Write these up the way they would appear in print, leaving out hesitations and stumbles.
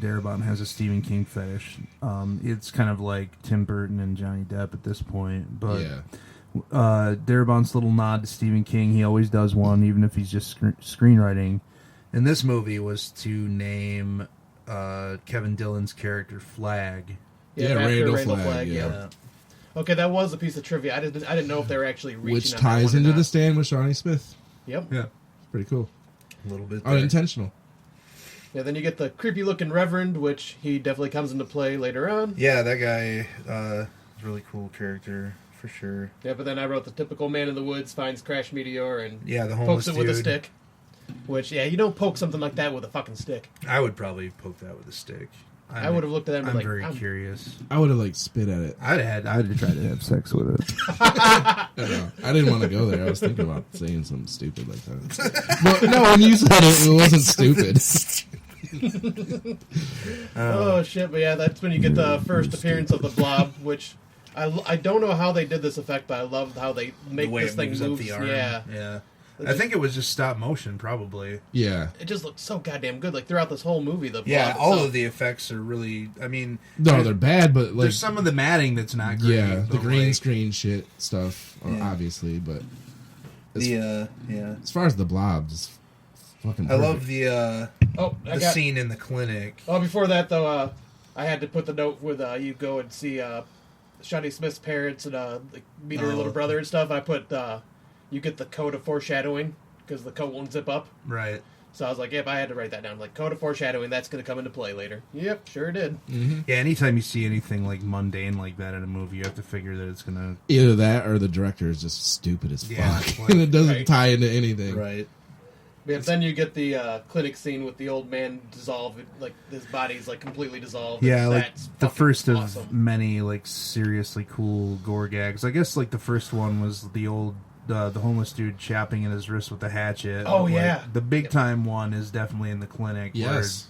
Darabont has a Stephen King fetish. It's kind of like Tim Burton and Johnny Depp at this point, but Darabont's little nod to Stephen King, he always does one, even if he's just screenwriting. And this movie was to name Kevin Dillon's character Flag. Yeah, Randall Flag. Yeah. Okay, that was a piece of trivia. I didn't know if they were actually reaching. Which ties into The Stand with Shawnee Smith. Yep. Yeah. Pretty cool. A little bit. Unintentional. Yeah, then you get the creepy-looking Reverend, which he definitely comes into play later on. Yeah, that guy is a really cool character, for sure. Yeah, but then I wrote the typical man in the woods finds crash meteor and the homeless pokes it with a stick. Which, you don't poke something like that with a fucking stick. I would probably poke that with a stick. I would have looked at that and been I'm very curious. I would have, spit at it. I'd have tried to have sex with it. I didn't want to go there. I was thinking about saying something stupid like that. But no, when you said it, it wasn't stupid. Oh, shit. But yeah, that's when you get the first appearance of the Blob, which I don't know how they did this effect, but I love how they make this thing move. Yeah. I think it was just stop motion, probably. Yeah. It just looks so goddamn good. Throughout this whole movie, the Blob all itself. of the effects are really. I mean, no, they're bad, but there's some of the matting that's not great. Yeah, the green screen shit stuff, obviously, but as far as the Blob, just fucking. Perfect. I love the scene in the clinic. Oh, before that though, I had to put the note with you go and see Shawnee Smith's parents and meet her little brother and stuff. I put. You get the code of foreshadowing because the coat won't zip up. Right. So I was like, yep, I had to write that down. Code of foreshadowing, that's going to come into play later. Yep, sure did. Mm-hmm. Yeah, anytime you see anything mundane like that in a movie, you have to figure that it's going to... Either that or the director is just stupid as fuck. And it doesn't tie into anything. Right. Yeah, then you get the clinic scene with the old man dissolved, his body's completely dissolved. Yeah, the first awesome. Of many seriously cool gore gags. I guess the first one was the old... the homeless dude chopping at his wrist with a hatchet. Oh, yeah. The big time one is definitely in the clinic. Yes.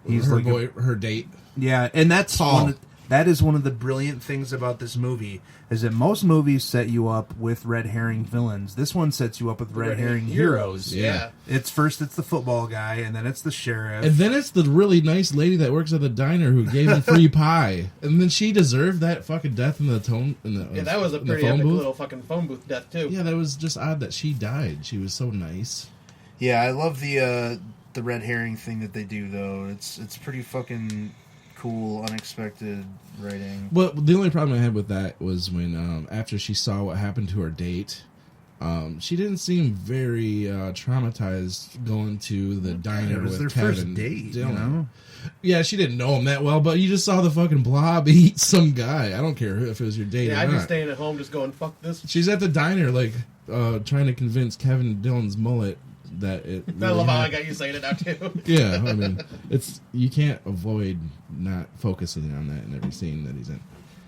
He's her date. Yeah, and that's that is one of the brilliant things about this movie, is that most movies set you up with red herring villains. This one sets you up with red herring heroes. Yeah. It's the football guy, and then it's the sheriff. And then it's the really nice lady that works at the diner who gave him free pie. And then she deserved that fucking death in the tone. That was a pretty epic little fucking phone booth death, too. Yeah, that was just odd that she died. She was so nice. Yeah, I love the red herring thing that they do, though. It's pretty fucking... cool, unexpected writing. Well, the only problem I had with that was when after she saw what happened to her date, she didn't seem very traumatized going to the diner with Kevin. It was their first date, you know? Yeah, she didn't know him that well, but you just saw the fucking Blob eat some guy. I don't care if it was your date or not. I'd be staying at home just going, fuck this. She's at the diner, trying to convince Kevin Dillon's mullet that it really I love how I got you saying it now too. Yeah, I mean, you can't avoid not focusing on that in every scene that he's in.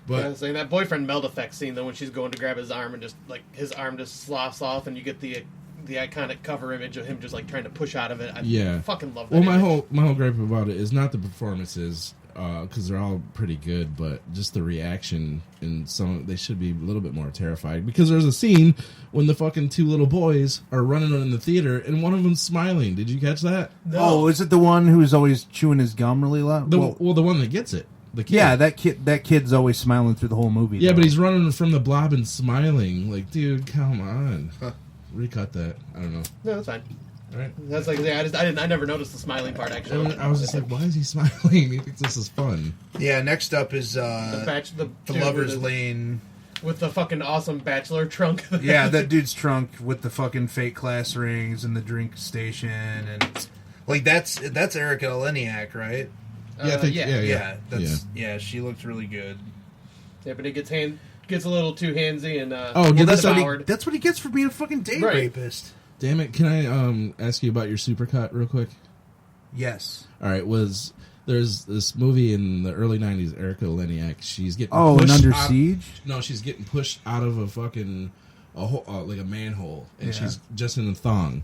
But saying that boyfriend meld effect scene though, when she's going to grab his arm and just his arm just sloughs off, and you get the iconic cover image of him just trying to push out of it. I fucking love that. Well, my whole gripe about it is not the performances, because they're all pretty good, but just the reaction. And they should be a little bit more terrified, because there's a scene when the fucking two little boys are running in the theater and one of them's smiling. Did you catch that? No. Oh, is it the one who's always chewing his gum really loud? The one that gets it. The kid. Yeah, that kid's always smiling through the whole movie. Yeah, but he's running from the Blob and smiling. Dude, come on. Recut that. I don't know. No, that's fine. All right. That's I never noticed the smiling part, actually. I was just why is he smiling? He thinks this is fun. Yeah, next up is the Lover's Lane. With the fucking awesome bachelor trunk. Yeah, that dude's trunk with the fucking fake class rings and the drink station. And that's Erika Eleniak, right? Yeah, I think, yeah, she looks really good. Yeah, but he gets a little too handsy and that's what he gets for being a fucking date rapist. Damn it! Can I ask you about your supercut real quick? Yes. All right. There's this movie in the early '90s? Erika Eleniak. She's getting pushed and Under Siege. No, she's getting pushed out of a fucking a manhole, and she's just in a thong.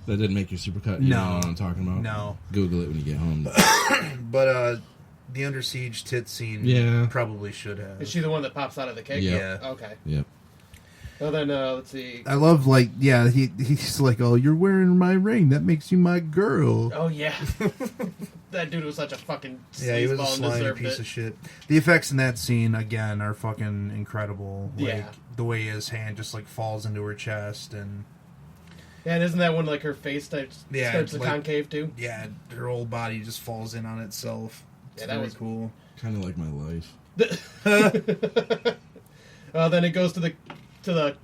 That didn't make your supercut. You know what I'm talking about? No. Google it when you get home. But the Under Siege tit scene probably should have. Is she the one that pops out of the cake? Yeah. Okay. Yep. Well, then, let's see. I love, like, yeah, he's like, oh, you're wearing my ring. That makes you my girl. Oh, yeah. That dude was such a fucking yeah, he was a slimy piece of shit. The effects in that scene, again, are fucking incredible. Like, yeah. The way his hand just, like, falls into her chest and... Yeah, and isn't that when, like, her face starts to like, concave, too? Yeah, her whole body just falls in on itself. It's that was cool. Kind of like my life. Then it goes to the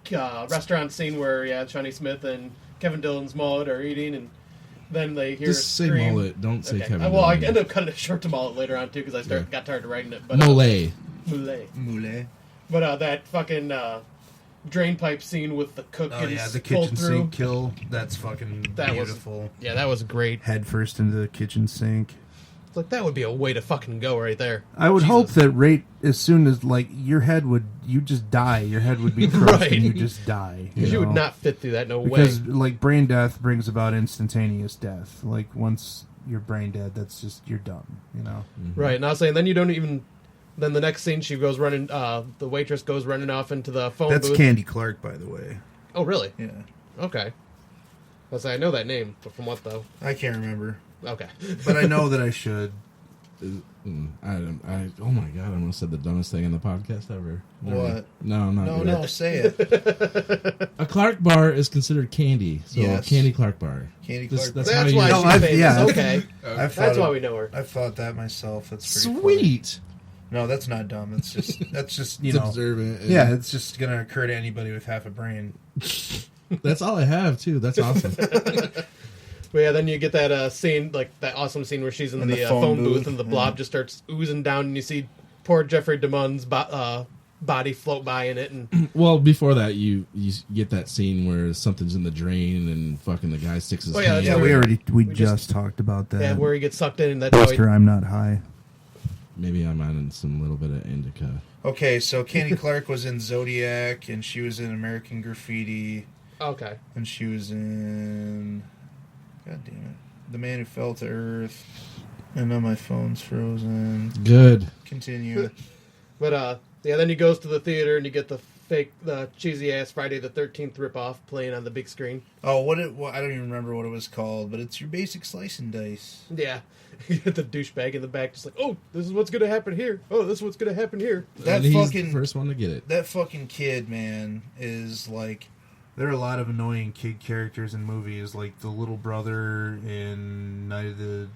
restaurant scene where Johnny Smith and Kevin Dillon's mullet are eating, and then they hear just a scream. say mullet, don't say Kevin Dillon. Well, I end up cutting it short to mullet later on too because I got tired of writing it. But Mole. But that fucking drain pipe scene with the cook. Oh yeah, the kitchen sink kill. That's fucking beautiful. That was great. Head first into the kitchen sink. Like, that would be a way to fucking go right there. I would hope that right as soon as, like, you just die. Your head would be crushed right. and you just die. Because you would not fit through that, no way. Because, like, brain death brings about instantaneous death. Like, once you're brain dead, that's just, you're done, you know? Mm-hmm. Right, and I was saying, then you don't even... Then the next scene, she goes running, the waitress goes running off into the phone booth. That's Candy Clark, by the way. Oh, really? Yeah. Okay. I know that name, but from what, though? I can't remember. Okay. But I know that I should. Oh my god, I almost said the dumbest thing in the podcast ever. What? No, I'm not. No, say it. A Clark bar is considered candy, so yes. Candy Clark bar. Candy Clark bar. That's why she's famous. Yeah. Okay. That's why we know her. I've thought that myself. That's pretty sweet. Funny. No, that's not dumb. That's just you it's know. Observant. Yeah, it's just gonna occur to anybody with half a brain. That's all I have too. That's awesome. But yeah, then you get that scene, like that awesome scene where she's in the phone booth and the blob just starts oozing down, and you see poor Jeffrey DeMunn's body float by in it. And well, before that, you get that scene where something's in the drain and fucking the guy sticks his hand. Yeah, we just talked about that. Yeah, where he gets sucked in, and that's Buster, I'm not high. Maybe I'm on some little bit of indica. Okay, so Candy Clark was in Zodiac, and she was in American Graffiti. Okay. And she was in... God damn it. The Man Who Fell to Earth. And now my phone's frozen. Good. Continue. But, then he goes to the theater and you get the cheesy-ass Friday the 13th ripoff playing on the big screen. Oh, I don't even remember what it was called, but it's your basic slice and dice. Yeah. You get the douchebag in the back just like, oh, this is what's going to happen here. Oh, this is what's going to happen here. That he's fucking... the first one to get it. That fucking kid, man, is like... There are a lot of annoying kid characters in movies, like the little brother in Night of the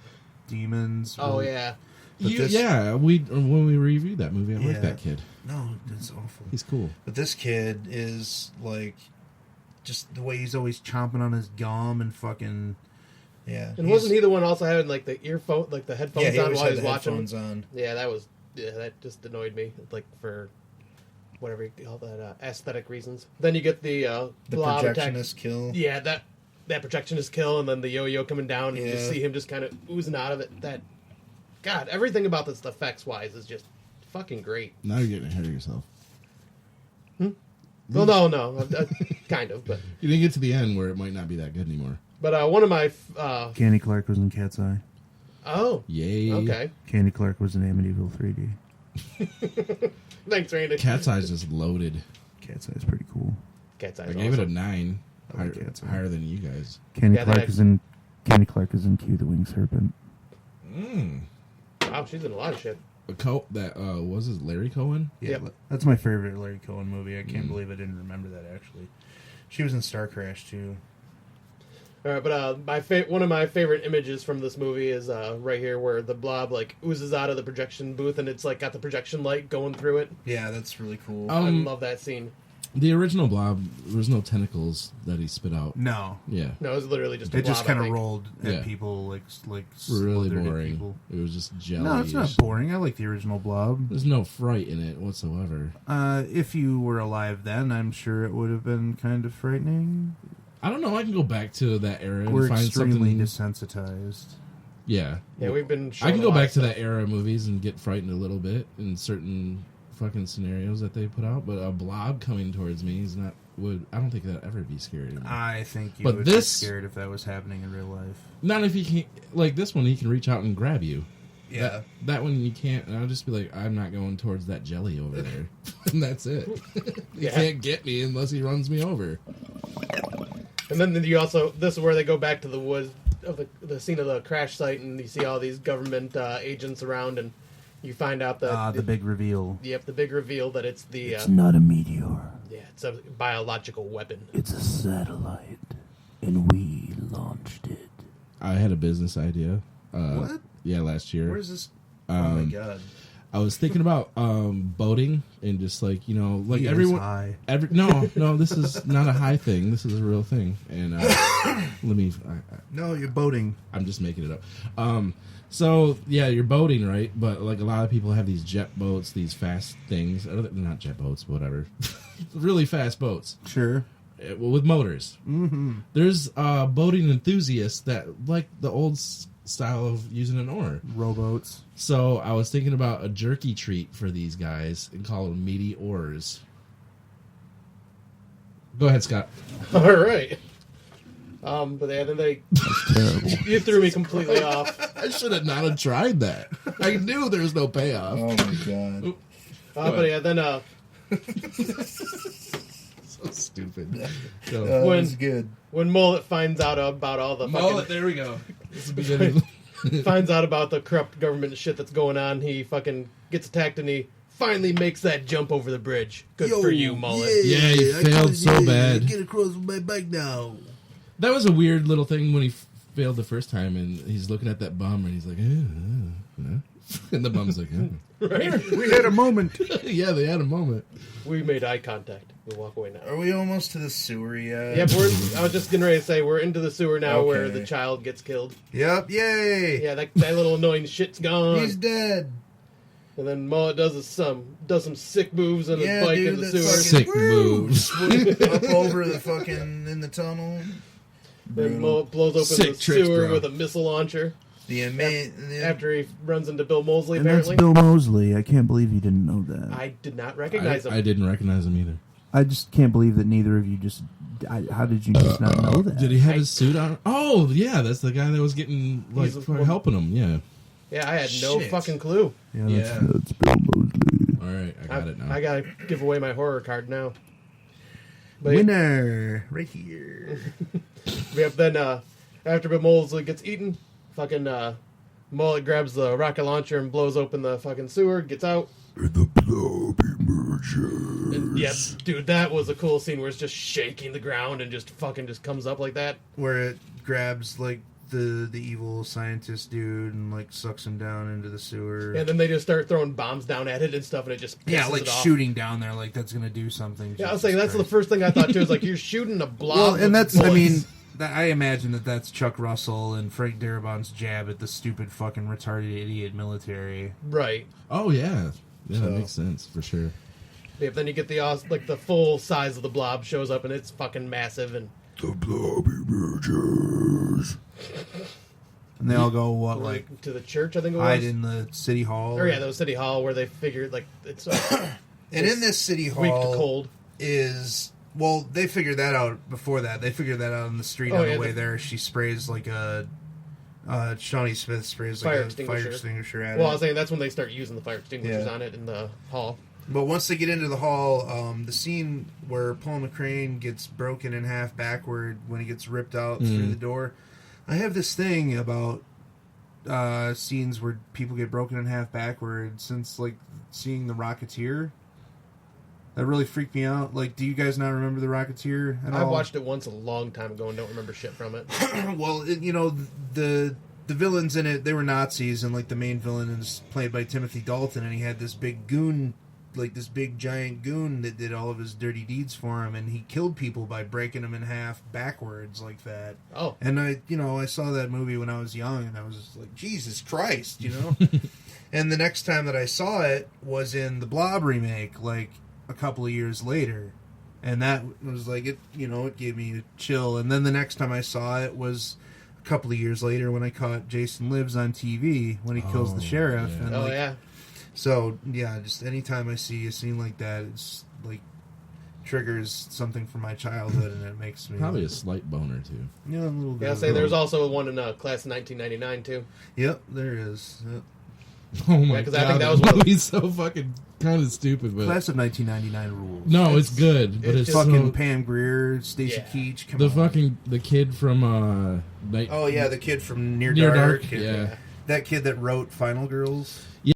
Demons. Oh, yeah. When we reviewed that movie, I like that kid. No, that's awful. He's cool. But this kid is, like, just the way he's always chomping on his gum and fucking... Yeah. And wasn't he the one also having, like, the earphone, like the headphones on while he's watching? Headphones on. Yeah, that just annoyed me, like, for... whatever you call that, aesthetic reasons. Then you get the Blob projectionist kill. Yeah, that projectionist kill, and then the yo-yo coming down, and you see him just kind of oozing out of it. God, everything about this effects-wise is just fucking great. Now you're getting ahead of yourself. Well, no, kind of, but... You didn't get to the end where it might not be that good anymore. But one of my... Candy Clark was in Cat's Eye. Oh. Yay. Okay. Candy Clark was in Amityville 3D. Thanks, Randy. Cat's Eye is just loaded. Cat's Eye is pretty cool. Cat's Eye. I gave it a 9. Higher than you guys. Candy Clark is in Q the Winged Serpent. Wow, she's in a lot of shit. Was it Larry Cohen? Yeah, that's my favorite Larry Cohen movie. I can't believe I didn't remember that, actually. She was in Star Crash, too. All right, but one of my favorite images from this movie is right here where the blob like oozes out of the projection booth and it's like got the projection light going through it. Yeah, that's really cool. I love that scene. The original Blob, there was no tentacles that he spit out. No. Yeah. No, it was literally just a it blob, just kind of rolled at people like really boring. People. It was just jelly. No, it's not boring. I like the original Blob. There's no fright in it whatsoever. If you were alive then, I'm sure it would have been kind of frightening. I don't know. I can go back to that era We're and find extremely something desensitized. Yeah. Yeah, we've been. I can go back to that era of movies and get frightened a little bit in certain fucking scenarios that they put out. But a blob coming towards me is not. I don't think that'd ever be scary to me. I think you would be scared if that was happening in real life. Not if he can. Like this one, he can reach out and grab you. Yeah. That one you can't. And I'll just be like, I'm not going towards that jelly over there, and that's it. He can't get me unless he runs me over. And then you also, this is where they go back to the woods of the scene of the crash site, and you see all these government agents around, and you find out that the big reveal. Yep, the big reveal that it's the. It's not a meteor. Yeah, it's a biological weapon. It's a satellite, and we launched it. I had a business idea. What? Yeah, last year. Where's this? Oh my god! I was thinking about boating and just like He everyone. high. No, this is not a high thing. This is a real thing. And let me. No, you're boating. I'm just making it up. So yeah, you're boating, right? But like a lot of people have these jet boats, these fast things. Not jet boats, but whatever. Really fast boats. Sure. With motors. Mm-hmm. There's boating enthusiasts that like the old style of using an oar. Rowboats. So I was thinking about a jerky treat for these guys and call them meaty oars. Go ahead, Scott. All right. But then they you threw me completely off. I should have not have tried that. I knew there was no payoff. Oh my god! But yeah, then So stupid. That So, was good. when Mullet finds out about all the Mullet, there we go. This is the beginning. finds out about the corrupt government shit that's going on, he fucking gets attacked, and he finally makes that jump over the bridge. Good for you, Mullet. Yeah, you failed so bad. Get across with my bike now. That was a weird little thing when he failed the first time, and he's looking at that bum, and he's like, and the bum's like, Right? We had a moment. yeah, they had a moment. We made eye contact. We'll walk away now. Are we almost to the sewer yet? Yep, I was just getting ready to say, we're into the sewer now where Okay. the child gets killed. Yep. Yay! Yeah, that little annoying shit's gone. He's dead. And then Mullet does some sick moves on his bike dude, in the that sewer. fucking- Sick moves. Up over the fucking in the tunnel. Then Mullet blows open Sick the tricks, sewer bro. with a missile launcher. After After he runs into Bill Moseley, And that's apparently. Bill Moseley. I can't believe you didn't know that. I did not recognize him. I didn't recognize him either. I just can't believe that neither of you just. How did you just not know that? Did he have his suit on? Oh, yeah, that's the guy that was getting, like, He's for a- helping him, yeah. Yeah, I had no Shit. fucking clue. Yeah, Yeah. that's Bill Moseley. All right, I got it now. I gotta give away my horror card now. But winner right here. yep, then after Bill Moseley gets eaten, fucking Mullet grabs the rocket launcher and blows open the fucking sewer, gets out. And the blob emerges. And yeah, dude, that was a cool scene where it's just shaking the ground and just fucking just comes up like that. Where it grabs like the evil scientist dude and like sucks him down into the sewer. And then they just start throwing bombs down at it and stuff, and it just pisses Yeah, like it off. shooting down there, like that's gonna do something. Yeah, I was saying that's the first thing I thought too. Is like you're shooting a blob. Well, and with that's, bullets. I mean, I imagine that's Chuck Russell and Frank Darabont's jab at the stupid fucking retarded idiot military. right. Oh, yeah. Yeah, So- that makes sense, for sure. Yep, then you get the full size of the blob shows up, and it's fucking massive. And The blob emerges. And they all go, what, like, to the church, I think it was. hide in the city hall? Or yeah, that was City Hall where they figured like it's And in this city hall weak to cold. is well, they figured that out before that. They figured that out on the street Oh, on yeah, the way the- there. She sprays like a Shawnee Smith sprays like Fire a extinguisher. fire extinguisher at Well, I it. was saying that's when they start using the fire extinguishers Yeah. on it in the hall. But once they get into the hall, the scene where Paul McCrane gets broken in half backward when he gets ripped out through the door. I have this thing about scenes where people get broken in half backward since like seeing The Rocketeer. That really freaked me out. Like, do you guys not remember The Rocketeer at all? I watched it once a long time ago and don't remember shit from it. Well, the villains in it, they were Nazis, and like the main villain is played by Timothy Dalton, and he had this big goon, like this big giant goon that did all of his dirty deeds for him, and he killed people by breaking them in half backwards like that. Oh, And I saw that movie when I was young, and I was just like, Jesus Christ, And the next time that I saw it was in the Blob remake, like a couple of years later. And that was like, it gave me a chill. And then the next time I saw it was a couple of years later when I caught Jason Lives on TV when he kills the sheriff. yeah. And oh like, yeah. So, yeah, just anytime I see a scene like that, it's like triggers something from my childhood, and it makes me Probably a slight boner, too. yeah, a little bit. Yeah, I say there's also one in class of 1999 too. Yep, there is. Yep. Oh my because god, I think that was that movie's so fucking kind of stupid. But Class of 1999 rules. no, it's good, but it's fucking so, Pam Grier, Stacy Keach. Come the on. fucking the kid from Oh yeah, the kid from Near Dark. Dark. Yeah, That kid that wrote Final Girls. yeah,